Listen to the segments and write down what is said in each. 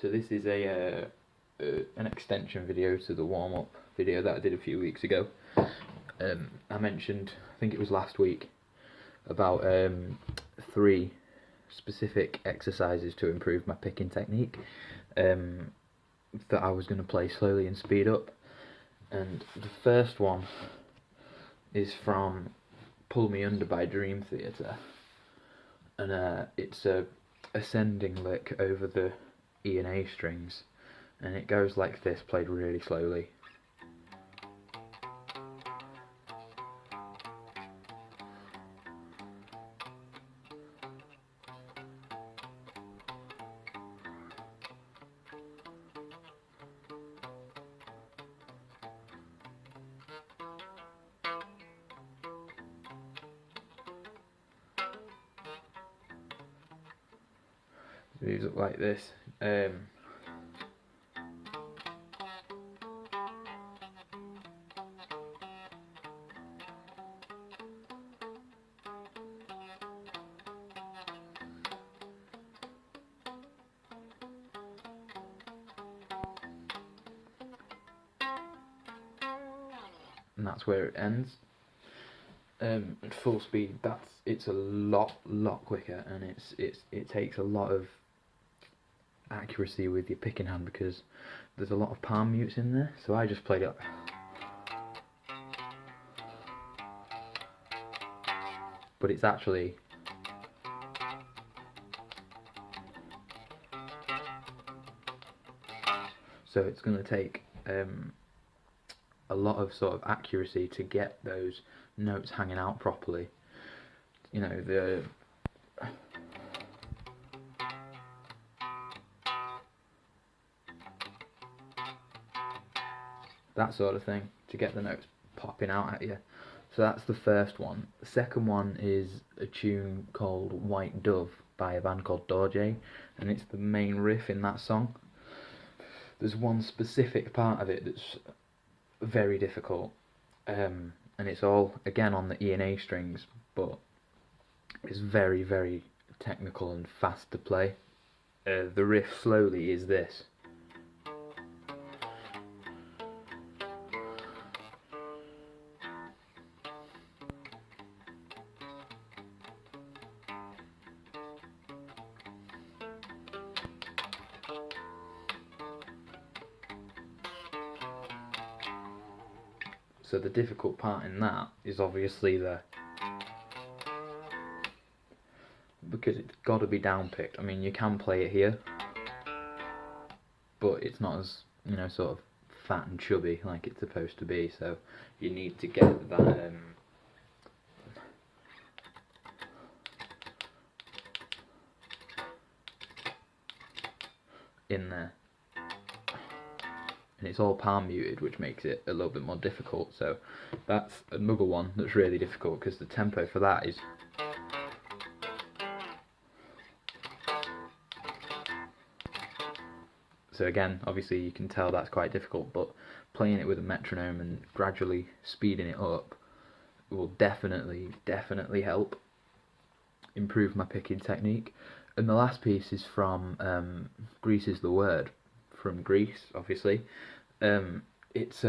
So this is an extension video to the warm-up video that I did a few weeks ago. I mentioned, I think it was last week, about 3 specific exercises to improve my picking technique that I was going to play slowly and speed up. And the first one is from Pull Me Under by Dream Theater, and it's a ascending lick over the E and A strings, and it goes like this, played really slowly. These look like this. And that's where it ends. At full speed, it's a lot quicker, and it takes a lot of accuracy with your picking hand because there's a lot of palm mutes in there. So I just played it, but it's actually so it's going to take a lot of sort of accuracy to get those notes hanging out properly. You know, that sort of thing, to get the notes popping out at you. So that's the first one. The second one is a tune called White Dove by a band called Dorje, and it's the main riff in that song. There's one specific part of it that's very difficult, and it's all again on the E and A strings, but it's very technical and fast to play. The riff slowly is this. So the difficult part in that is obviously because it's got to be downpicked. I mean, you can play it here, but it's not as, sort of fat and chubby like it's supposed to be. So you need to get that in there. And it's all palm muted, which makes it a little bit more difficult. So that's another one that's really difficult because the tempo for that is so again, obviously you can tell that's quite difficult, but playing it with a metronome and gradually speeding it up will definitely help improve my picking technique. And the last piece is from Grease is the Word, from Grease, obviously. It's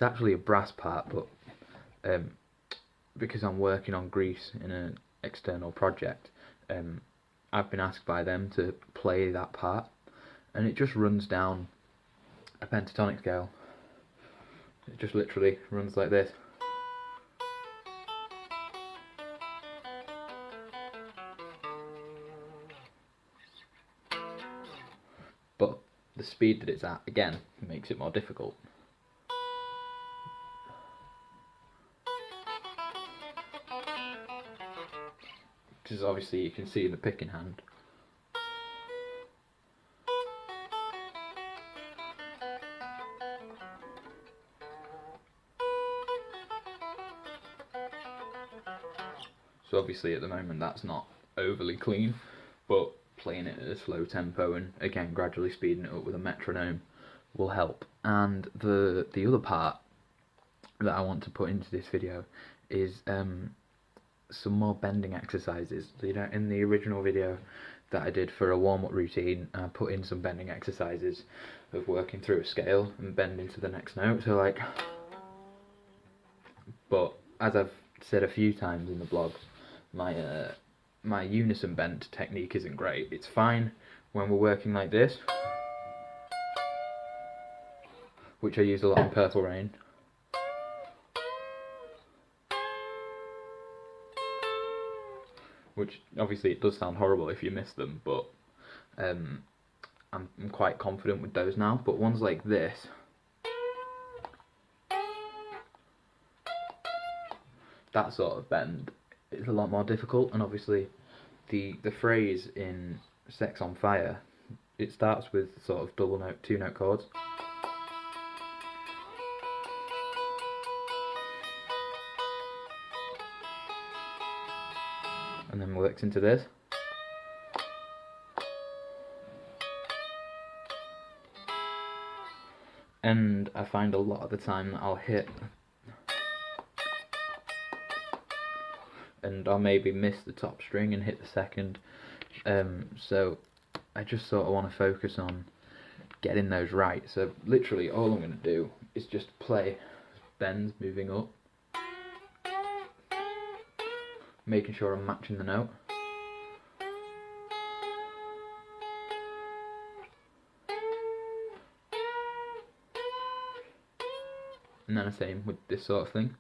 actually a brass part, but because I'm working on Grease in an external project, I've been asked by them to play that part, and it just runs down a pentatonic scale. It just literally runs like this. But the speed that it's at, again, makes it more difficult. Because obviously you can see in the picking hand. So obviously at the moment that's not overly clean, but playing it at a slow tempo and again gradually speeding it up with a metronome will help. And the other part that I want to put into this video is some more bending exercises. So, in the original video that I did for a warm-up routine. I put in some bending exercises of working through a scale and bending to the next note. So like, but as I've said a few times in the blog, my unison bend technique isn't great. It's fine when we're working like this, which I use a lot in Purple Rain. Which obviously it does sound horrible if you miss them, but I'm quite confident with those now. But ones like this, that sort of bend is a lot more difficult. And obviously the phrase in Sex on Fire, it starts with sort of double note, 2-note chords. And then works into this. And I find a lot of the time that I'll hit and I'll maybe miss the top string and hit the second. So I just sort of want to focus on getting those right. So literally all I'm going to do is just play bends moving up, making sure I'm matching the note. And then the same with this sort of thing.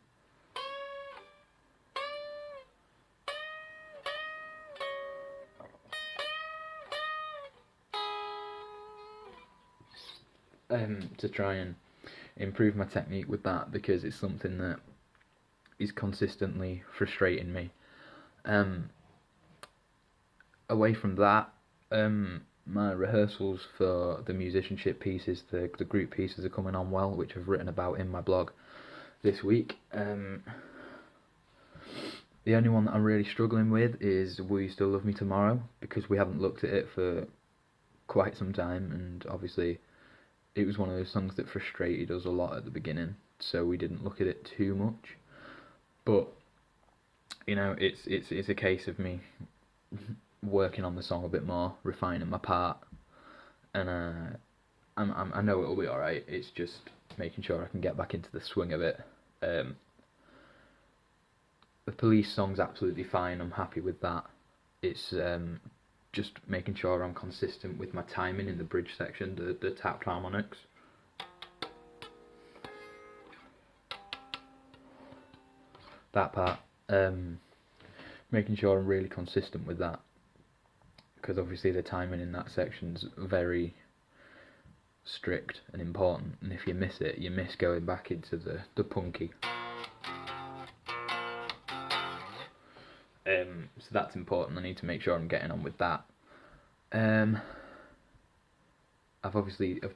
To try and improve my technique with that, because it's something that is consistently frustrating me. Away from that, my rehearsals for the musicianship pieces, the group pieces are coming on well, which I've written about in my blog this week. The only one that I'm really struggling with is Will You Still Love Me Tomorrow, because we haven't looked at it for quite some time, and obviously it was one of those songs that frustrated us a lot at the beginning, so we didn't look at it too much. But you know, it's a case of me working on the song a bit more, refining my part, and I know it'll be alright. It's just making sure I can get back into the swing of it. The Police song's absolutely fine, I'm happy with that. It's just making sure I'm consistent with my timing in the bridge section, the tapped harmonics. That part, making sure I'm really consistent with that, because obviously the timing in that section's very strict and important, and if you miss it, you miss going back into the punky. So that's important. I need to make sure I'm getting on with that. I've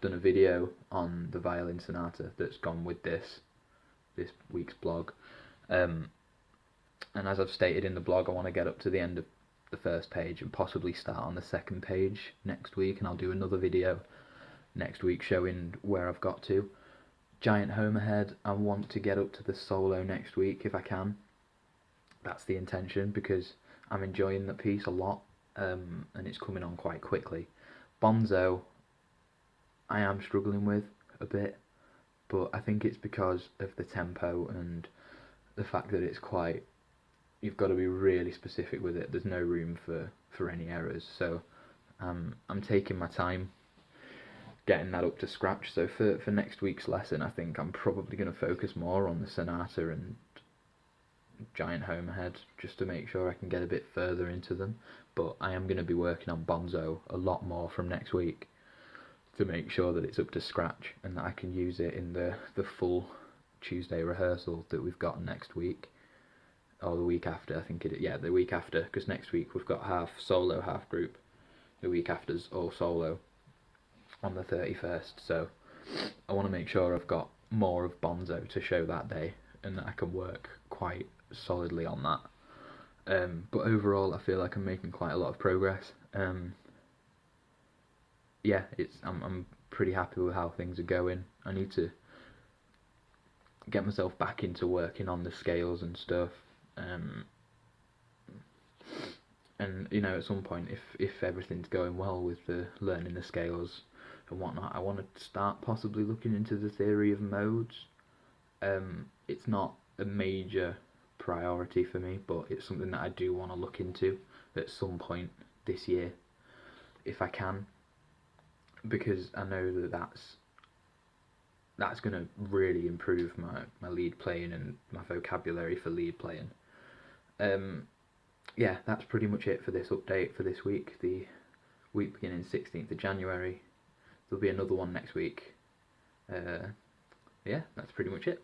done a video on the violin sonata that's gone with this week's blog, and as I've stated in the blog, I want to get up to the end of the first page and possibly start on the second page next week, and I'll do another video next week showing where I've got to. Giant Homerhead, I want to get up to the solo next week if I can. That's the intention, because I'm enjoying the piece a lot, and it's coming on quite quickly. Bonzo, I am struggling with a bit, but I think it's because of the tempo and the fact that it's quite, you've got to be really specific with it. There's no room for any errors, so I'm taking my time getting that up to scratch. So for next week's lesson, I think I'm probably going to focus more on the sonata and Giant Homerhead, just to make sure I can get a bit further into them. But I am going to be working on Bonzo a lot more from next week to make sure that it's up to scratch and that I can use it in the full Tuesday rehearsal that we've got next week, or the week after. I think the week after, because next week we've got half solo, half group. The week after's all solo on the 31st, so I want to make sure I've got more of Bonzo to show that day and that I can work quite solidly on that. But overall, I feel like I'm making quite a lot of progress. Yeah, I'm pretty happy with how things are going. I need to get myself back into working on the scales and stuff. And at some point, if everything's going well with the learning the scales and whatnot, I want to start possibly looking into the theory of modes. It's not a major priority for me, but it's something that I do want to look into at some point this year, if I can, because I know that that's going to really improve my lead playing and my vocabulary for lead playing. Yeah, that's pretty much it for this update for this week, the week beginning 16th of January. There'll be another one next week. Yeah, that's pretty much it.